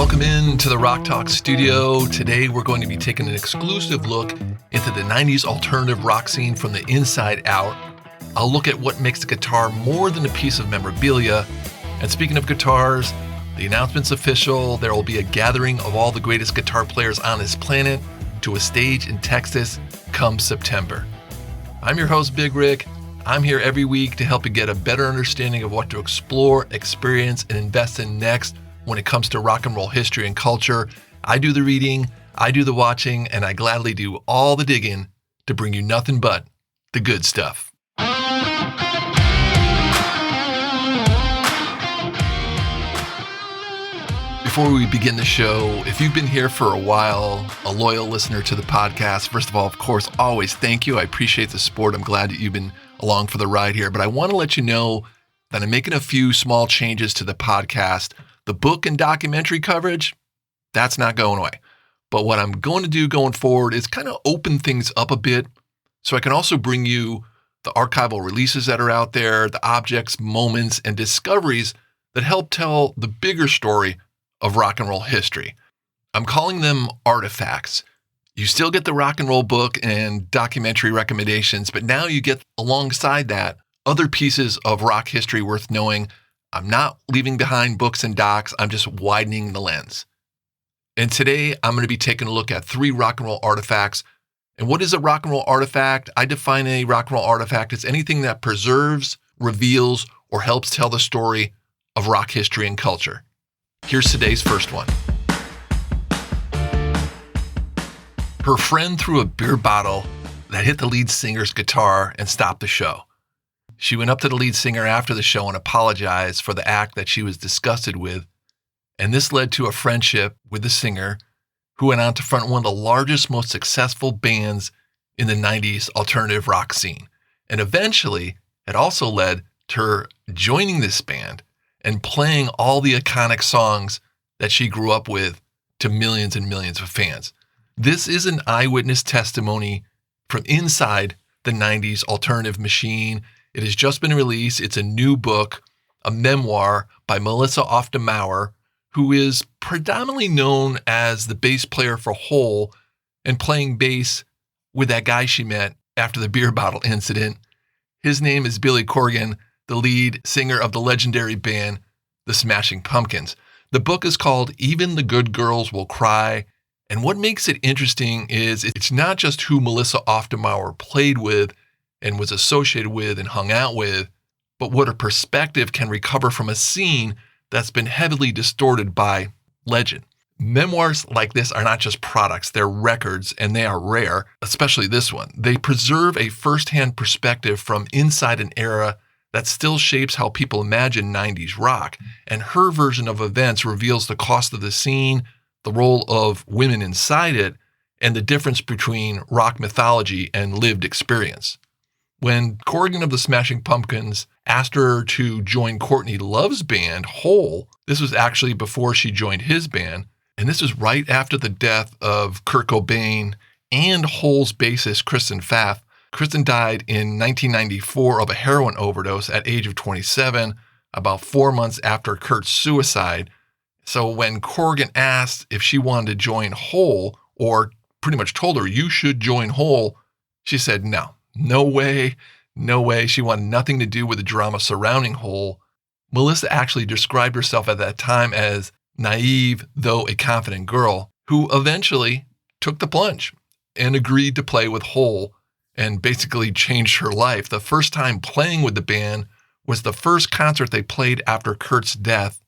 Welcome in to the Rock Talk studio. Today we're going to be taking an exclusive look into the 90s alternative rock scene from the inside out. I'll look at what makes the guitar more than a piece of memorabilia. And speaking of guitars, the announcement's official. There will be a gathering of all the greatest guitar players on this planet to a stage in Texas come September. I'm your host, Big Rick. I'm here every week to help you get a better understanding of what to explore, experience, and invest in next when it comes to rock and roll history and culture. I do the reading, I do the watching, and I gladly do all the digging to bring you nothing but the good stuff. Before we begin the show, if you've been here for a while, a loyal listener to the podcast, first of all, of course, always thank you. I appreciate the support. I'm glad that you've been along for the ride here. But I want to let you know that I'm making a few small changes to the podcast. The book and documentary coverage, that's not going away. But what I'm going to do going forward is kind of open things up a bit so I can also bring you the archival releases that are out there, the objects, moments, and discoveries that help tell the bigger story of rock and roll history. I'm calling them artifacts. You still get the rock and roll book and documentary recommendations, but now you get alongside that other pieces of rock history worth knowing. I'm not leaving behind books and docs. I'm just widening the lens. And today I'm going to be taking a look at 3 rock and roll artifacts. And what is a rock and roll artifact? I define a rock and roll artifact as anything that preserves, reveals, or helps tell the story of rock history and culture. Here's today's first one. Her friend threw a beer bottle that hit the lead singer's guitar and stopped the show. She went up to the lead singer after the show and apologized for the act that she was disgusted with, and this led to a friendship with the singer, who went on to front one of the largest, most successful bands in the 90s alternative rock scene. And eventually, it also led to her joining this band and playing all the iconic songs that she grew up with to millions and millions of fans. This is an eyewitness testimony from inside the 90s alternative machine. It has just been released. It's a new book, a memoir by Melissa Auf der Maur, who is predominantly known as the bass player for Hole and playing bass with that guy she met after the beer bottle incident. His name is Billy Corgan, the lead singer of the legendary band, the Smashing Pumpkins. The book is called Even the Good Girls Will Cry. And what makes it interesting is it's not just who Melissa Auf der Maur played with and was associated with and hung out with, but what her perspective can recover from a scene that's been heavily distorted by legend. Memoirs like this are not just products, they're records, and they are rare, especially this one. They preserve a firsthand perspective from inside an era that still shapes how people imagine 90s rock, and her version of events reveals the cost of the scene, the role of women inside it, and the difference between rock mythology and lived experience. When Corgan of the Smashing Pumpkins asked her to join Courtney Love's band, Hole, this was actually before she joined his band, and this was right after the death of Kurt Cobain and Hole's bassist, Kristen Pfaff. Kristen died in 1994 of a heroin overdose at age of 27, about 4 months after Kurt's suicide. So when Corgan asked if she wanted to join Hole, or pretty much told her, you should join Hole, she said no. No way, no way. She wanted nothing to do with the drama surrounding Hole. Melissa actually described herself at that time as naive, though a confident girl, who eventually took the plunge and agreed to play with Hole and basically changed her life. The first time playing with the band was the first concert they played after Kurt's death.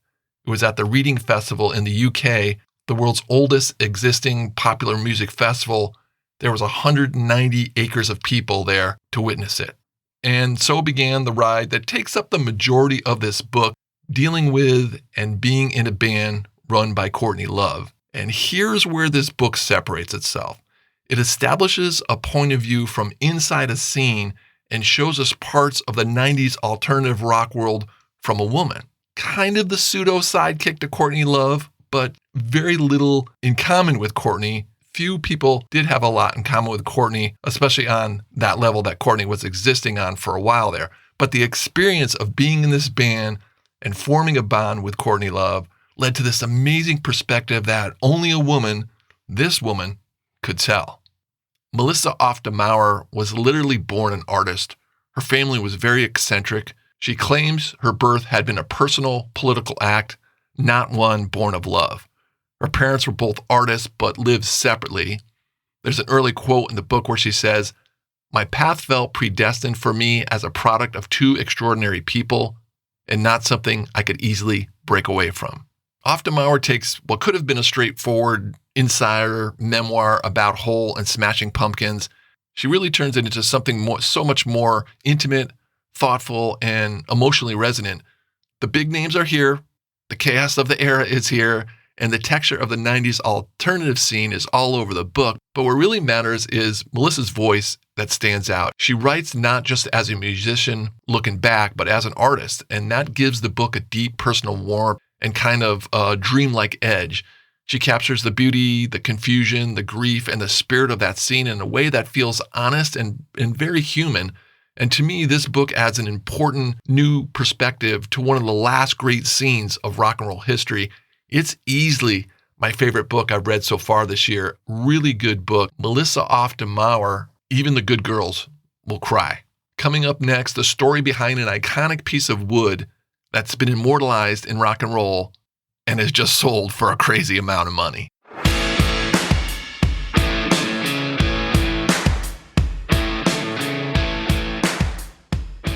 It was at the Reading Festival in the UK, the world's oldest existing popular music festival. There was 190 acres of people there to witness it. And so began the ride that takes up the majority of this book, dealing with and being in a band run by Courtney Love. And here's where this book separates itself. It establishes a point of view from inside a scene and shows us parts of the 90s alternative rock world from a woman. Kind of the pseudo sidekick to Courtney Love, but very little in common with Courtney. Few people did have a lot in common with Courtney, especially on that level that Courtney was existing on for a while there. But the experience of being in this band and forming a bond with Courtney Love led to this amazing perspective that only a woman, this woman, could tell. Melissa Auf der Maur was literally born an artist. Her family was very eccentric. She claims her birth had been a personal, political act, not one born of love. Her parents were both artists, but lived separately. There's an early quote in the book where she says, "My path felt predestined for me as a product of two extraordinary people and not something I could easily break away from." Auf der Maur takes what could have been a straightforward insider memoir about Hole and Smashing Pumpkins. She really turns it into something so much more intimate, thoughtful, and emotionally resonant. The big names are here, the chaos of the era is here, and the texture of the 90s alternative scene is all over the book. But what really matters is Melissa's voice that stands out. She writes not just as a musician looking back, but as an artist, and that gives the book a deep personal warmth and kind of a dreamlike edge. She captures the beauty, the confusion, the grief, and the spirit of that scene in a way that feels honest and very human. And to me, this book adds an important new perspective to one of the last great scenes of rock and roll history. It's easily my favorite book I've read so far this year. Really good book. Melissa Auf der Maur, even the good girls will cry. Coming up next, the story behind an iconic piece of wood that's been immortalized in rock and roll and is just sold for a crazy amount of money.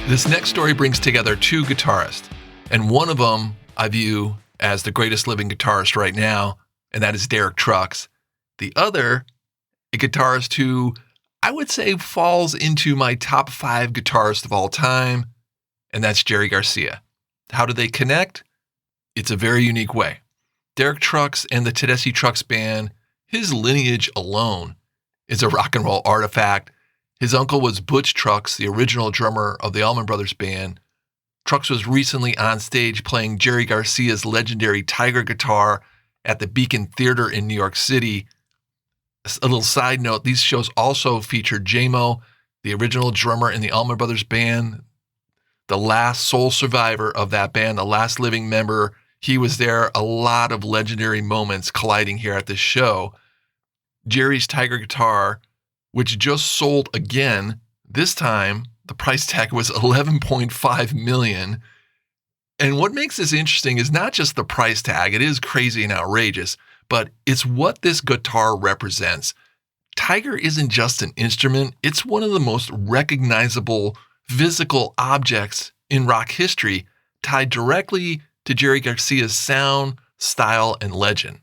This next story brings together two guitarists, and one of them I view as the greatest living guitarist right now, and that is Derek Trucks. The other, a guitarist who I would say falls into my top 5 guitarists of all time, and that's Jerry Garcia. How do they connect? It's a very unique way. Derek Trucks and the Tedeschi Trucks Band, his lineage alone is a rock and roll artifact. His uncle was Butch Trucks, the original drummer of the Allman Brothers Band. Trucks was recently on stage playing Jerry Garcia's legendary Tiger guitar at the Beacon Theater in New York City. A little side note, these shows also featured J-Mo, the original drummer in the Allman Brothers Band, the last sole survivor of that band, the last living member. He was there. A lot of legendary moments colliding here at this show. Jerry's Tiger guitar, which just sold again, this time the price tag was $11.5 million. And what makes this interesting is not just the price tag. It is crazy and outrageous, but it's what this guitar represents. Tiger isn't just an instrument. It's one of the most recognizable physical objects in rock history, tied directly to Jerry Garcia's sound, style, and legend.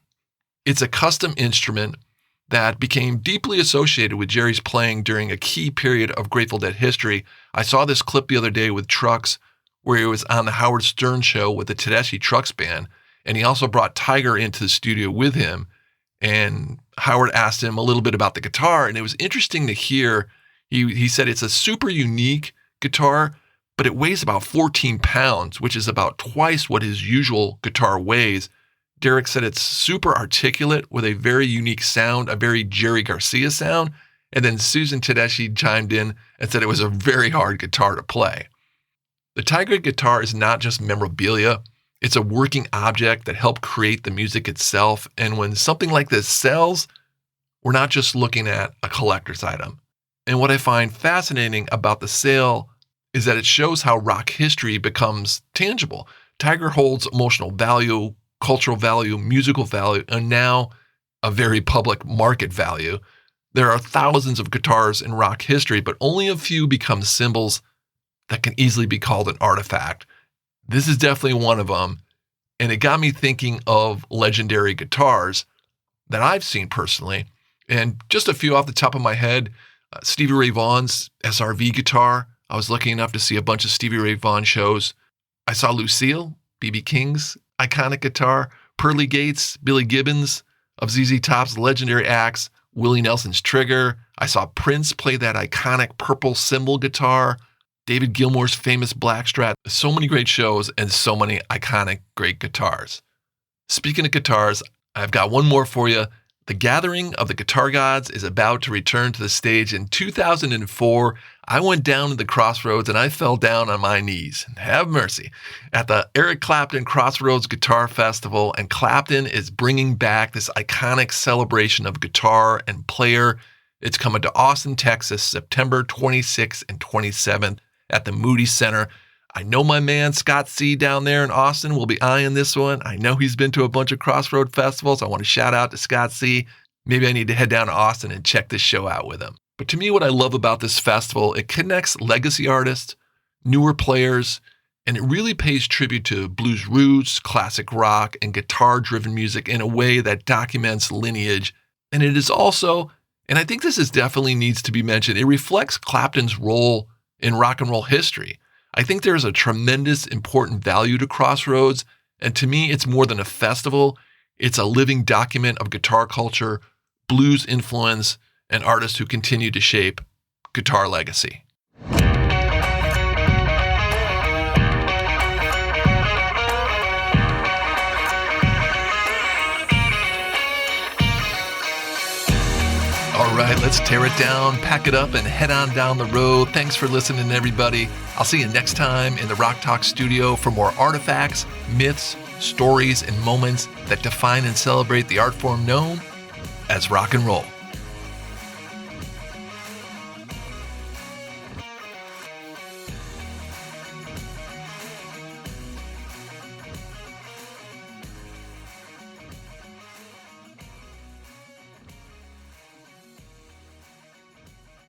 It's a custom instrument that became deeply associated with Jerry's playing during a key period of Grateful Dead history. I saw this clip the other day with Trucks, where he was on the Howard Stern show with the Tedeschi Trucks Band, and he also brought Tiger into the studio with him. And Howard asked him a little bit about the guitar, and it was interesting to hear. He said it's a super unique guitar, but it weighs about 14 pounds, which is about twice what his usual guitar weighs. Derek said it's super articulate with a very unique sound, a very Jerry Garcia sound. And then Susan Tedeschi chimed in and said it was a very hard guitar to play. The Tiger guitar is not just memorabilia. It's a working object that helped create the music itself. And when something like this sells, we're not just looking at a collector's item. And what I find fascinating about the sale is that it shows how rock history becomes tangible. Tiger holds emotional value, cultural value, musical value, and now a very public market value. There are thousands of guitars in rock history, but only a few become symbols that can easily be called an artifact. This is definitely one of them, and it got me thinking of legendary guitars that I've seen personally. And just a few off the top of my head, Stevie Ray Vaughan's SRV guitar. I was lucky enough to see a bunch of Stevie Ray Vaughan shows. I saw Lucille, B.B. King's iconic guitar, Pearly Gates, Billy Gibbons of ZZ Top's legendary acts, Willie Nelson's Trigger. I saw Prince play that iconic purple cymbal guitar, David Gilmour's famous Blackstrat. So many great shows and so many iconic great guitars. Speaking of guitars, I've got one more for you. The Gathering of the Guitar Gods is about to return to the stage. In 2004, I went down to the Crossroads and I fell down on my knees. Have mercy. At the Eric Clapton Crossroads Guitar Festival, and Clapton is bringing back this iconic celebration of guitar and player. It's coming to Austin, Texas, September 26th and 27th at the Moody Center. I know my man Scott C. down there in Austin will be eyeing this one. I know he's been to a bunch of Crossroad festivals. I want to shout out to Scott C. Maybe I need to head down to Austin and check this show out with him. But to me, what I love about this festival, it connects legacy artists, newer players, and it really pays tribute to blues roots, classic rock, and guitar-driven music in a way that documents lineage. And it is also, and I think this is definitely needs to be mentioned, it reflects Clapton's role in rock and roll history. I think there's a tremendous important value to Crossroads, and to me, it's more than a festival. It's a living document of guitar culture, blues influence, and artists who continue to shape guitar legacy. All right, let's tear it down, pack it up, and head on down the road. Thanks for listening, everybody. I'll see you next time in the Rock Talk studio for more artifacts, myths, stories, and moments that define and celebrate the art form known as rock and roll.